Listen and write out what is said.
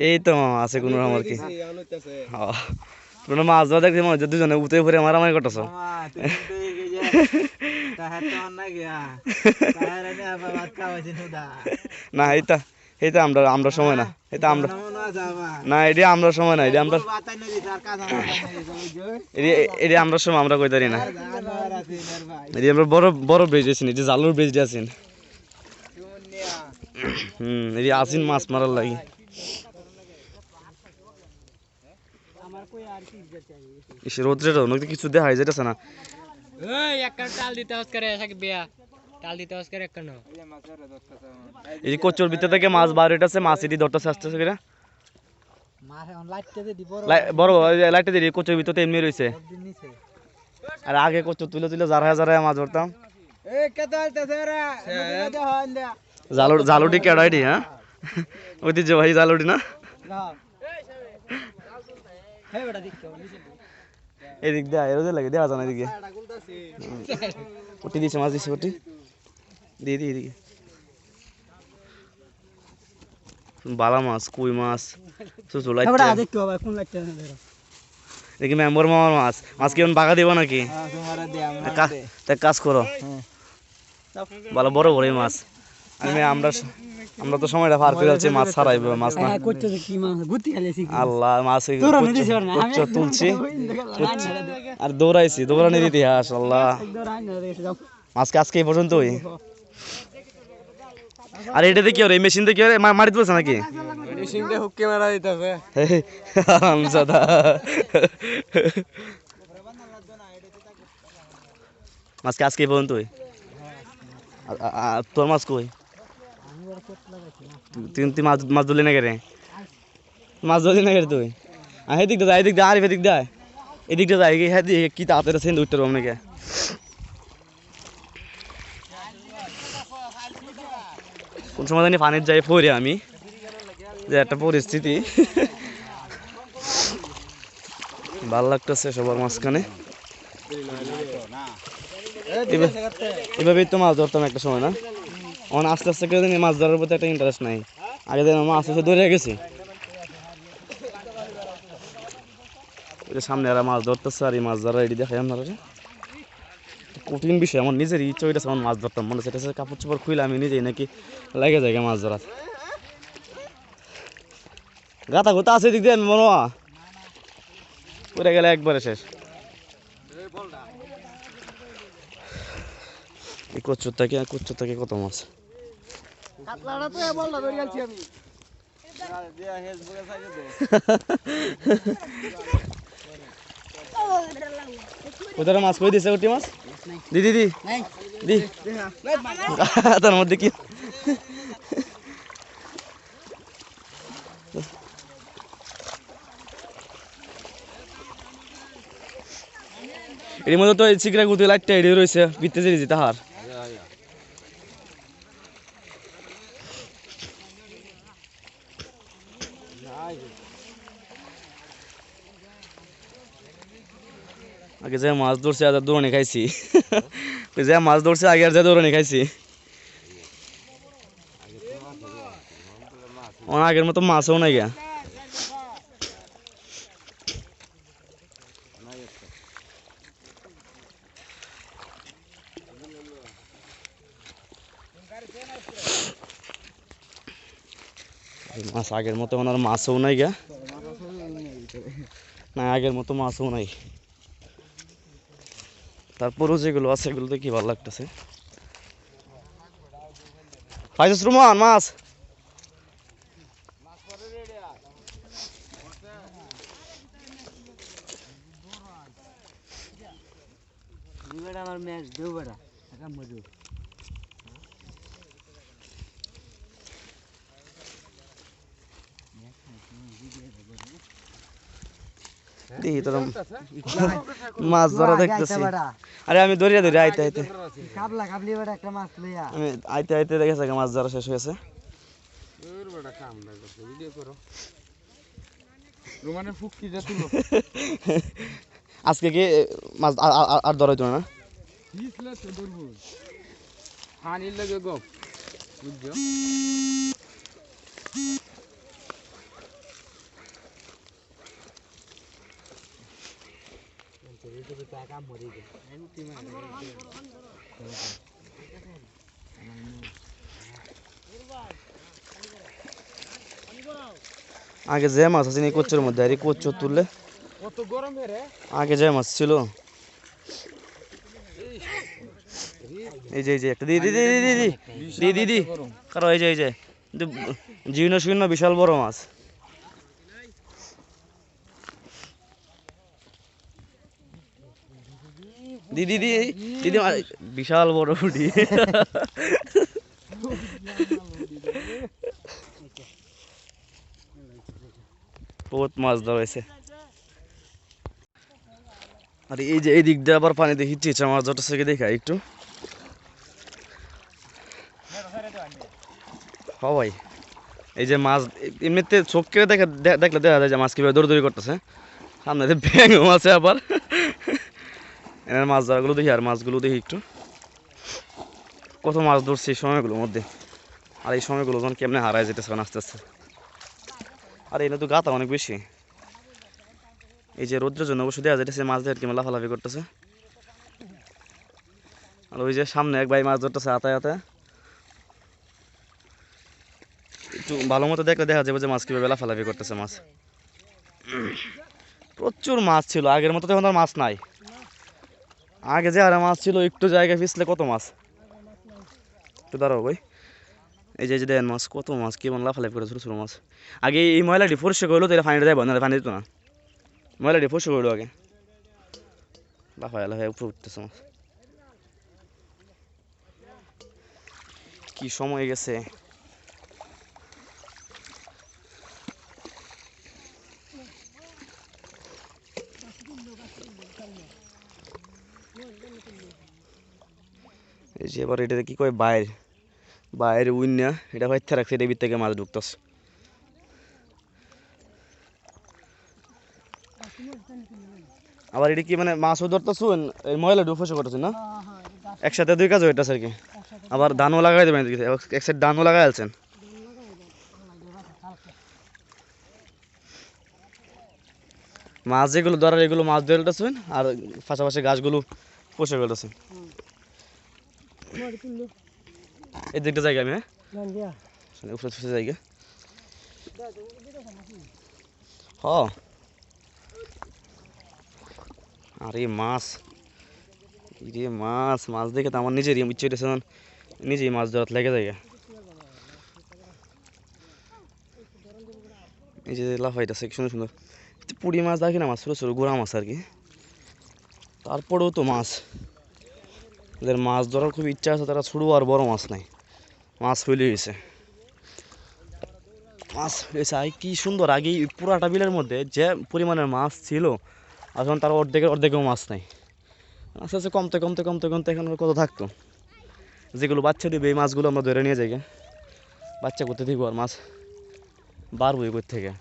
এই তো আছে কোনো আমার কি কোনো মাছ ধরা দেখছি মনে হচ্ছে দুজনে উঠে পড়ে মারামারি করতেছ না এইটা এইটা আমরা সময় না এটা আমরা না এটা আমরা সময় না এটা আমরা এটা আমরা সময় আমরা কই দাঁড়ি না এটা আমরা বড় বড় ব্রিজ আছি এটা জালুর ব্রিজ আছেন এই আসিন মাছ মারার লাগি রোদ্রের নদী কিছু দেখাই যেতেছে না এই কচুর ভিতর থেকে মাছ বার হইতেছে মাছ এটি ধরতেছে আস্তে আস্তে করে বড় লাইটটা দিয়ে কচুর ভিতরে এমনি রয়েছে আর আগে কচুর তুলে তুলে জারায় জারায় মাছ ধরতাম জালুটি কেডাইটি হ্যাঁ ঐতিহ্যবাহী জালুটি না এদিক দিয়ে এরোদে লাগে দেওয়া যায় না এদিকে পটি দিয়েছে মাছ দিচ্ছে পটি দিয়ে দিই এদিকে বালা মাছ কই মাছ দেখি মেম্বর মামার মাছ মাছ কেমন বাগা দিব নাকি কাজ করো ভালো বড় বড় মাছ আমরা তো সময়টা পার করে যাচ্ছি মাছ ছাড়াই মাছ না আল্লাহ মাছ তুলছি আর দৌড়াইছি দৌড়ানোর ইতিহাস আল্লাহ মাছকে আজকে এই পর্যন্তই আর এটা দেখি এই মেশিন দেখি মারি তুলছে নাকি মাছকে আজকে এই পর্যন্তই তোর মাছ কই তুই মাছ ধরলি না কে রে মাছ ধরলি না কে তুই এদিকটা যা এদিক দা আর এদিক দা এদিকটা যাই হ্যাঁ কি তাড়াতাড়ি সেন উঠতে পারবো নাকি কোন সময় জানি পানির যাই পড়ে আমি যে একটা পরিস্থিতি ভাল লাগতেছে সবার মাঝখানে এভাবেই তো মাছ ধরতাম একটা সময় না অন আস্তে আস্তে করে মাছ ধরার প্রতি একটা ইন্টারেস্ট নাই আগে দিন মাছ আস্তে আস্তে ধরে গেছি সামনে এরা মাছ ধরতেছে আর এই মাছ ধরা রেডি দেখাই আপনারা কঠিন বিষয় আমার নিজের ইচ্ছা হইতেছে আমার মাছ ধরতাম মনে হচ্ছে কাপড় চোপড় খুলে আমি নিজেই নাকি লাগে যায় মাছ ধরার গাতা গোতা আছে দিক দিয়ে মনে হয় পড়ে গেলে একবারে শেষ এই কচুর থেকে কত মাছ ওদের মাছ কই দিছে ওটি মাছ দিদি দি দি তার মধ্যে কি এর মধ্যে তো চিকরা গুতি লাইটটা এড়ে রয়েছে ভিতরে যে তাহার আগে যে মাছ ধরছে আর দৌড়ানি খাইছি যে মাছ ধরছে আগে আর যে দৌড়ানি খাইছি আগের মতো মাছও নাই গা মাছ আগের মতো ওনার মাছও নাই গা না আগের মতো মাছও নাই তারপরও যেগুলো আছে এগুলো তো কি ভালো লাগতেছে পাইছিস রুমান মাছ আমার ম্যাচ দেব বেড়া মজুর মাছ ধরা দেখতেছি আরে আমি দরিয়া ধরে আইতে আইতে আইতে আইতে দেখেছে মাছ ধরা শেষ হয়েছে আজকে কি মাছ আর ধরা হইতো না আগে যে মাছ আছে এই কচ্চুর মধ্যে আর এই কচ্চু তুললে কত গরম রে আগে যে মাছ ছিল এই যে একটা দি দি দি দি দি দি দি দি কারো এই যে জীর্ণ শীর্ণ বিশাল বড় মাছ দিদি দি দিদি বিশাল বড় উঠি বহুত মাছ ধরেছে আর এই যে এই দিক দিয়ে আবার পানি দেখি চিচা মাছ ধরতেছে দেখা একটু হ্যাঁ ভাই এই যে মাছ এমনিতে চোখ কেটে দেখলে দেখা যায় যে মাছ কিভাবে দৌড়দৌড়ি করতেছে সামনে যে ব্যাঙও আছে আবার এনার মাছ ধরাগুলো দেখি আর মাছগুলো দেখি একটু কত মাছ ধরছে এই সময়গুলোর মধ্যে আর এই সময়গুলো যখন কেমনে হারায় যেতেছে আস্তে আস্তে আর এনে তো গাতা অনেক বেশি এই যে রৌদ্রের জন্য অবশ্যই দেওয়া যাইতেছে মাছ দিয়ে কেমন লাফালাফি করতেছে আর ওই যে সামনে এক ভাই মাছ ধরতেছে আতায় আতায় একটু ভালো মতো দেখলে দেখা যাবে যে মাছ কীভাবে লাফালাফি করতেছে মাছ প্রচুর মাছ ছিল আগের মতো তখন আর মাছ নাই আগে যে আরে মাছ ছিল একটু জায়গায় পিছলে কত মাছ একটু দাঁড়াও ভাই এই যে দেন মাছ কত মাছ কেমন লাফালাফি করে ছোটো ছোটো মাছ আগে এই ময়লাটি পরিষ্কার করলো তো এটা পানিটা দেয় না পানি দিত না ময়লাটি পরিষ্কার করলো আগে লাফায় লাফায় উপরে উঠতেছে মাছ কি সময় গেছে এই যে এবার এটা কি কয় বাইরে উইন্না এটা হয়তো রাখছে এটা ভিতর থেকে মাছ ঢুকতেছে আবার এটা কি মানে মাছও ধরতেছো ময়লা ডুফসে করতেছে না একসাথে দুই কাজ হইতেছে আর কি আবার ধানও লাগাই দেবেন এক সাইড ধানও লাগাই আলছেন মাছ যেগুলো ধরার এগুলো মাছ ধরে উঠতেছেন আর পাশাপাশি গাছগুলো পোষে ফেলতেছেন এই দিকটা জায়গা আমি উপরে জায়গা হ আরে মাছ মাছ দেখে তো আমার নিজেরই ইচ্ছে হইতেছে নিজেই মাছ ধরার লেগে যায় এই যে লাফাইতেছে সুন্দর সুন্দর পুরি মাছ দেখি না মাছ ছোটো ছোটো গোড়া মাছ আর কি তারপরেও তো মাছ এদের মাছ ধরার খুব ইচ্ছা আছে তারা ছোটো আর বড় মাছ নাই মাছ ফেলে হয়েছে আর কি সুন্দর আগে পুরাটা বিলের মধ্যে যে পরিমাণের মাছ ছিল এখন তার অর্ধেকেও মাছ নাই আস্তে আস্তে কমতে এখন কত থাকতো যেগুলো বাচ্চা দিবে এই মাছগুলো আমরা ধরে নিয়ে যাই বাচ্চা করতে দিব আর মাছ বাড়বো থেকে